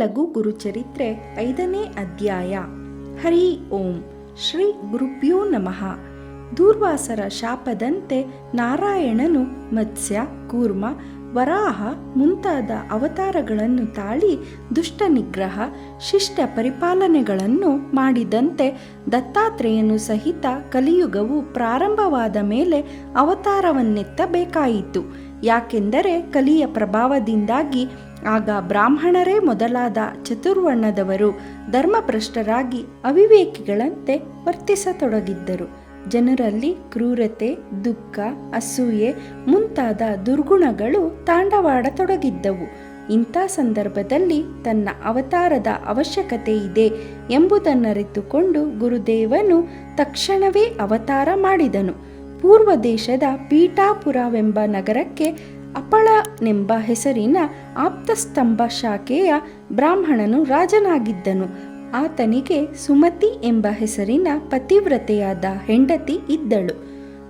ಲಘು ಗುರುಚರಿತ್ರೆ 5ನೇ ಅಧ್ಯಾಯ. ಹರಿ ಓಂ. ಶ್ರೀ ಗುರುಭ್ಯೋ ನಮಃ. ದೂರ್ವಾಸರ ಶಾಪದಂತೆ ನಾರಾಯಣನು ಮತ್ಸ್ಯ, ಕೂರ್ಮ, ವರಾಹ ಮುಂತಾದ ಅವತಾರಗಳನ್ನು ತಾಳಿ ದುಷ್ಟ ನಿಗ್ರಹ, ಶಿಷ್ಟ ಪರಿಪಾಲನೆಗಳನ್ನು ಮಾಡಿದಂತೆ ದತ್ತಾತ್ರೇಯನು ಸಹಿತ ಕಲಿಯುಗವು ಪ್ರಾರಂಭವಾದ ಮೇಲೆ ಅವತಾರವನ್ನೆತ್ತಬೇಕಾಯಿತು. ಯಾಕೆಂದರೆ ಕಲಿಯ ಪ್ರಭಾವದಿಂದಾಗಿ ಆಗ ಬ್ರಾಹ್ಮಣರೇ ಮೊದಲಾದ ಚತುರ್ವರ್ಣದವರು ಧರ್ಮಭ್ರಷ್ಟರಾಗಿ ಅವಿವೇಕಿಗಳಂತೆ ವರ್ತಿಸತೊಡಗಿದ್ದರು. ಜನರಲ್ಲಿ ಕ್ರೂರತೆ, ದುಃಖ, ಅಸೂಯೆ ಮುಂತಾದ ದುರ್ಗುಣಗಳು ತಾಂಡವಾಡತೊಡಗಿದ್ದವು. ಇಂಥ ಸಂದರ್ಭದಲ್ಲಿ ತನ್ನ ಅವತಾರದ ಅವಶ್ಯಕತೆ ಇದೆ ಎಂಬುದನ್ನರಿತುಕೊಂಡು ಗುರುದೇವನು ತಕ್ಷಣವೇ ಅವತಾರ ಮಾಡಿದನು. ಪೂರ್ವ ದೇಶದ ಪೀಠಾಪುರವೆಂಬ ನಗರಕ್ಕೆ ಅಪಳನೆಂಬ ಹೆಸರಿನ ಆಪ್ತಸ್ತಂಭ ಶಾಖೆಯ ಬ್ರಾಹ್ಮಣನು ರಾಜನಾಗಿದ್ದನು. ಆತನಿಗೆ ಸುಮತಿ ಎಂಬ ಹೆಸರಿನ ಪತಿವ್ರತೆಯಾದ ಹೆಂಡತಿ ಇದ್ದಳು.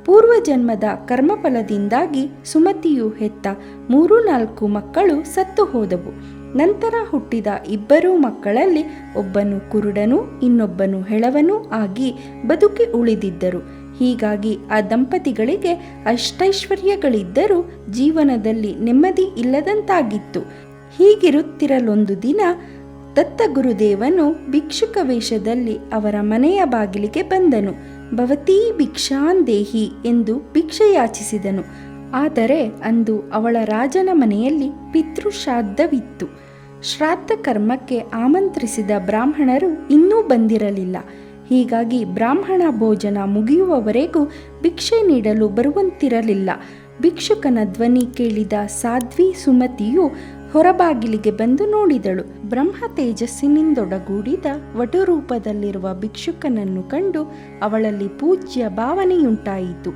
ಪೂರ್ವಜನ್ಮದ ಕರ್ಮಫಲದಿಂದಾಗಿ ಸುಮತಿಯು ಹೆತ್ತ 3-4 ಮಕ್ಕಳು ಸತ್ತು ಹೋದವು. ನಂತರ ಹುಟ್ಟಿದ 2 ಮಕ್ಕಳಲ್ಲಿ ಒಬ್ಬನು ಕುರುಡನೂ ಇನ್ನೊಬ್ಬನು ಹೆಳವನೂ ಆಗಿ ಬದುಕಿ ಉಳಿದಿದ್ದರು. ಹೀಗಾಗಿ ಆ ದಂಪತಿಗಳಿಗೆ ಅಷ್ಟೈಶ್ವರ್ಯಗಳಿದ್ದರೂ ಜೀವನದಲ್ಲಿ ನೆಮ್ಮದಿ ಇಲ್ಲದಂತಾಗಿತ್ತು. ಹೀಗಿರುತ್ತಿರಲೊಂದು ದಿನ ದತ್ತಗುರುದೇವನು ಭಿಕ್ಷುಕ ವೇಷದಲ್ಲಿ ಅವರ ಮನೆಯ ಬಾಗಿಲಿಗೆ ಬಂದನು. ಭವತೀ ಭಿಕ್ಷಾಂದೇಹಿ ಎಂದು ಭಿಕ್ಷೆ ಯಾಚಿಸಿದನು. ಆದರೆ ಅಂದು ಅವಳ ರಾಜನ ಮನೆಯಲ್ಲಿ ಪಿತೃಶ್ರಾದ್ದವಿತ್ತು. ಶ್ರಾದ್ದ ಕರ್ಮಕ್ಕೆ ಆಮಂತ್ರಿಸಿದ ಬ್ರಾಹ್ಮಣರು ಇನ್ನೂ ಬಂದಿರಲಿಲ್ಲ. ಹೀಗಾಗಿ ಬ್ರಾಹ್ಮಣ ಭೋಜನ ಮುಗಿಯುವವರೆಗೂ ಭಿಕ್ಷೆ ನೀಡಲು ಬರುವಂತಿರಲಿಲ್ಲ. ಭಿಕ್ಷುಕನ ಧ್ವನಿ ಕೇಳಿದ ಸಾಧ್ವಿ ಸುಮತಿಯು ಹೊರಬಾಗಿಲಿಗೆ ಬಂದು ನೋಡಿದಳು. ಬ್ರಹ್ಮ ತೇಜಸ್ಸಿನಿಂದೊಡಗೂಡಿದ ವಟುರೂಪದಲ್ಲಿರುವ ಭಿಕ್ಷುಕನನ್ನು ಕಂಡು ಅವಳಲ್ಲಿ ಪೂಜ್ಯ ಭಾವನೆಯುಂಟಾಯಿತು.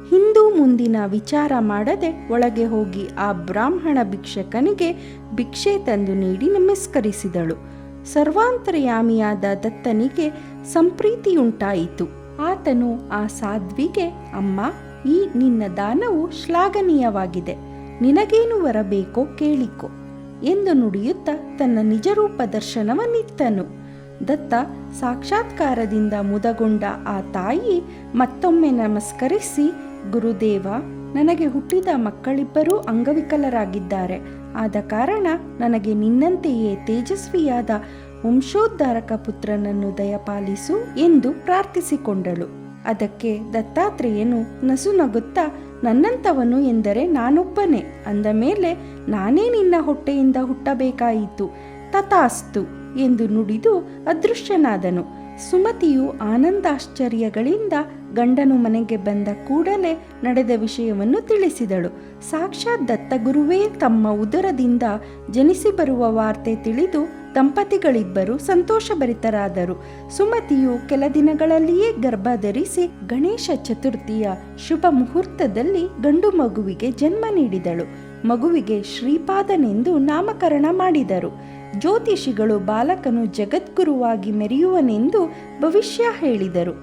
ಹಿಂದು ಮುಂದಿನ ವಿಚಾರ ಮಾಡದೆ ಒಳಗೆ ಹೋಗಿ ಆ ಬ್ರಾಹ್ಮಣ ಭಿಕ್ಷಕನಿಗೆ ಭಿಕ್ಷೆ ತಂದು ನೀಡಿ ನಮಸ್ಕರಿಸಿದಳು. ಸರ್ವಾಂತರ್ಯಾಮಿಯಾದ ದತ್ತನಿಗೆ ಸಂಪ್ರೀತಿಯುಂಟಾಯಿತು. ಆತನು ಆ ಸಾಧ್ವಿಗೆ, ಅಮ್ಮ, ಈ ನಿನ್ನ ದಾನವು ಶ್ಲಾಘನೀಯವಾಗಿದೆ. ನಿನಗೇನು ಬರಬೇಕೋ ಕೇಳಿಕೊ ಎಂದು ನುಡಿಯುತ್ತಾ ತನ್ನ ನಿಜರೂಪ ದರ್ಶನವನ್ನಿತ್ತನು. ದತ್ತ ಸಾಕ್ಷಾತ್ಕಾರದಿಂದ ಮುದಗೊಂಡ ಆ ತಾಯಿ ಮತ್ತೊಮ್ಮೆ ನಮಸ್ಕರಿಸಿ, ಗುರುದೇವ, ನನಗೆ ಹುಟ್ಟಿದ ಮಕ್ಕಳಿಬ್ಬರೂ ಅಂಗವಿಕಲರಾಗಿದ್ದಾರೆ. ಆದ ಕಾರಣ ನನಗೆ ನಿನ್ನಂತೆಯೇ ತೇಜಸ್ವಿಯಾದ ವಂಶೋದ್ಧಾರಕ ಪುತ್ರನನ್ನು ದಯಪಾಲಿಸು ಎಂದು ಪ್ರಾರ್ಥಿಸಿಕೊಂಡಳು. ಅದಕ್ಕೆ ದತ್ತಾತ್ರೇಯನು ನಸುನಗುತ್ತಾ, ನನ್ನಂಥವನು ಎಂದರೆ ನಾನೊಬ್ಬನೇ. ಅಂದ ಮೇಲೆ ನಾನೇ ನಿನ್ನ ಹೊಟ್ಟೆಯಿಂದ ಹುಟ್ಟಬೇಕಾಯಿತು. ತಥಾಸ್ತು ಎಂದು ನುಡಿದು ಅದೃಶ್ಯನಾದನು. ಸುಮತಿಯು ಆನಂದಾಶ್ಚರ್ಯಗಳಿಂದ ಗಂಡನು ಮನೆಗೆ ಬಂದ ಕೂಡಲೇ ನಡೆದ ವಿಷಯವನ್ನು ತಿಳಿಸಿದಳು. ಸಾಕ್ಷಾತ್ ದತ್ತಗುರುವೇ ತಮ್ಮ ಉದರದಿಂದ ಜನಿಸಿ ಬರುವ ವಾರ್ತೆ ತಿಳಿದು ದಂಪತಿಗಳಿಬ್ಬರು ಸಂತೋಷಭರಿತರಾದರು. ಸುಮತಿಯು ಕೆಲ ದಿನಗಳಲ್ಲಿಯೇ ಗರ್ಭ ಧರಿಸಿ ಗಣೇಶ ಚತುರ್ಥಿಯ ಶುಭ ಮುಹೂರ್ತದಲ್ಲಿ ಗಂಡು ಮಗುವಿಗೆ ಜನ್ಮ ನೀಡಿದಳು. ಮಗುವಿಗೆ ಶ್ರೀಪಾದನೆಂದು ನಾಮಕರಣ ಮಾಡಿದರು. ಜ್ಯೋತಿಷಿಗಳು ಬಾಲಕನು ಜಗದ್ಗುರುವಾಗಿ ಮೆರೆಯುವನೆಂದು ಭವಿಷ್ಯ ಹೇಳಿದರು.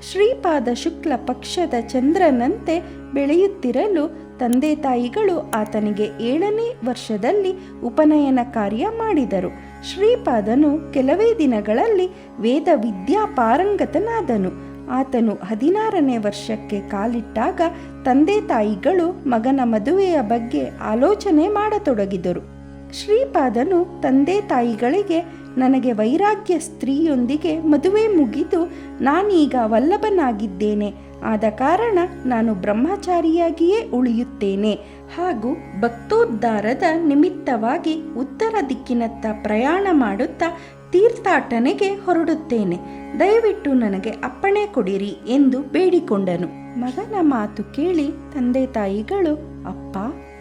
ಶ್ರೀಪಾದ ಶುಕ್ಲ ಪಕ್ಷದ ಚಂದ್ರನಂತೆ ಬೆಳೆಯುತ್ತಿರಲು ತಂದೆ ತಾಯಿಗಳು ಆತನಿಗೆ 7ನೇ ವರ್ಷದಲ್ಲಿ ಉಪನಯನ ಕಾರ್ಯ ಮಾಡಿದರು. ಶ್ರೀಪಾದನು ಕೆಲವೇ ದಿನಗಳಲ್ಲಿ ವೇದ ವಿದ್ಯಾ ಪಾರಂಗತನಾದನು. ಆತನು 16ನೇ ವರ್ಷಕ್ಕೆ ಕಾಲಿಟ್ಟಾಗ ತಂದೆ ತಾಯಿಗಳು ಮಗನ ಮದುವೆಯ ಬಗ್ಗೆ ಆಲೋಚನೆ ಮಾಡತೊಡಗಿದರು. ಶ್ರೀಪಾದನು ತಂದೆ ತಾಯಿಗಳಿಗೆ, ನನಗೆ ವೈರಾಗ್ಯ ಸ್ತ್ರೀಯೊಂದಿಗೆ ಮದುವೆ ಮುಗಿದು ನಾನೀಗ ವಲ್ಲಭನಾಗಿದ್ದೇನೆ. ಆದ ಕಾರಣ ನಾನು ಬ್ರಹ್ಮಚಾರಿಯಾಗಿಯೇ ಉಳಿಯುತ್ತೇನೆ ಹಾಗೂ ಭಕ್ತೋದ್ಧಾರದ ನಿಮಿತ್ತವಾಗಿ ಉತ್ತರ ದಿಕ್ಕಿನತ್ತ ಪ್ರಯಾಣ ಮಾಡುತ್ತಾ ತೀರ್ಥಾಟನೆಗೆ ಹೊರಡುತ್ತೇನೆ. ದಯವಿಟ್ಟು ನನಗೆ ಅಪ್ಪಣೆ ಕೊಡಿರಿ ಎಂದು ಬೇಡಿಕೊಂಡನು. ಮಗನ ಮಾತು ಕೇಳಿ ತಂದೆ ತಾಯಿಗಳು, ಅಪ್ಪ,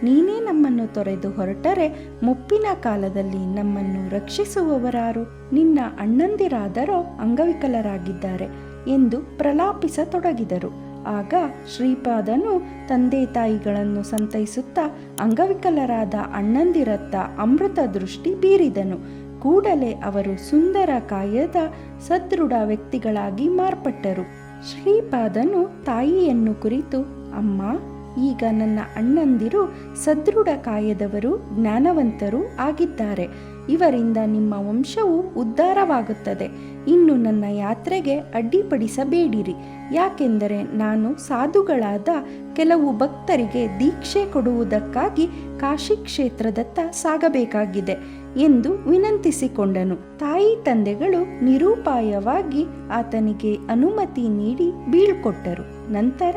ನೀನೇ ನಮ್ಮನ್ನು ತೊರೆದು ಹೊರಟರೆ ಮುಪ್ಪಿನ ಕಾಲದಲ್ಲಿ ನಮ್ಮನ್ನು ರಕ್ಷಿಸುವವರಾರು? ನಿನ್ನ ಅಣ್ಣಂದಿರಾದರೋ ಅಂಗವಿಕಲರಾಗಿದ್ದಾರೆ ಎಂದು ಪ್ರಲಾಪಿಸತೊಡಗಿದರು. ಆಗ ಶ್ರೀಪಾದನು ತಂದೆ ತಾಯಿಗಳನ್ನು ಸಂತೈಸುತ್ತಾ ಅಂಗವಿಕಲರಾದ ಅಣ್ಣಂದಿರತ್ತ ಅಮೃತ ದೃಷ್ಟಿ ಬೀರಿದನು. ಕೂಡಲೇ ಅವರು ಸುಂದರ ಕಾಯದ ಸದೃಢ ವ್ಯಕ್ತಿಗಳಾಗಿ ಮಾರ್ಪಟ್ಟರು. ಶ್ರೀಪಾದನು ತಾಯಿಯನ್ನು ಕುರಿತು, ಅಮ್ಮ, ಈಗ ನನ್ನ ಅಣ್ಣಂದಿರು ಸದೃಢ ಕಾಯದವರು, ಜ್ಞಾನವಂತರು ಆಗಿದ್ದಾರೆ. ಇವರಿಂದ ನಿಮ್ಮ ವಂಶವು ಉದ್ಧಾರವಾಗುತ್ತದೆ. ಇನ್ನು ನನ್ನ ಯಾತ್ರೆಗೆ ಅಡ್ಡಿಪಡಿಸಬೇಡಿರಿ. ಯಾಕೆಂದರೆ ನಾನು ಸಾಧುಗಳಾದ ಕೆಲವು ಭಕ್ತರಿಗೆ ದೀಕ್ಷೆ ಕೊಡುವುದಕ್ಕಾಗಿ ಕಾಶಿ ಕ್ಷೇತ್ರದತ್ತ ಸಾಗಬೇಕಾಗಿದೆ ಎಂದು ವಿನಂತಿಸಿಕೊಂಡನು. ತಾಯಿ ತಂದೆಗಳು ನಿರೂಪಾಯವಾಗಿ ಆತನಿಗೆ ಅನುಮತಿ ನೀಡಿ ಬೀಳ್ಕೊಟ್ಟರು. ನಂತರ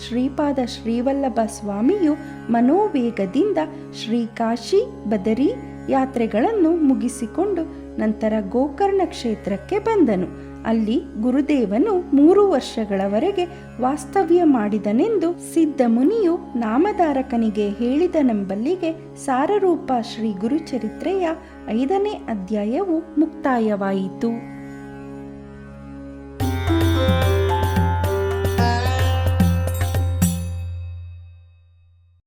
ಶ್ರೀಪಾದ ಶ್ರೀವಲ್ಲಭ ಸ್ವಾಮಿಯು ಮನೋವೇಗದಿಂದ ಶ್ರೀಕಾಶಿ ಬದರಿ ಯಾತ್ರೆಗಳನ್ನು ಮುಗಿಸಿಕೊಂಡು ನಂತರ ಗೋಕರ್ಣ ಕ್ಷೇತ್ರಕ್ಕೆ ಬಂದನು. ಅಲ್ಲಿ ಗುರುದೇವನು 3 ವರ್ಷಗಳವರೆಗೆ ವಾಸ್ತವ್ಯ ಮಾಡಿದನೆಂದು ಸಿದ್ಧ ಮುನಿಯು ನಾಮಧಾರಕನಿಗೆ ಹೇಳಿದನೆಂಬಲ್ಲಿಗೆ ಸಾರರೂಪ ಶ್ರೀ ಗುರುಚರಿತ್ರೆಯ 5ನೇ ಅಧ್ಯಾಯವು ಮುಕ್ತಾಯವಾಯಿತು.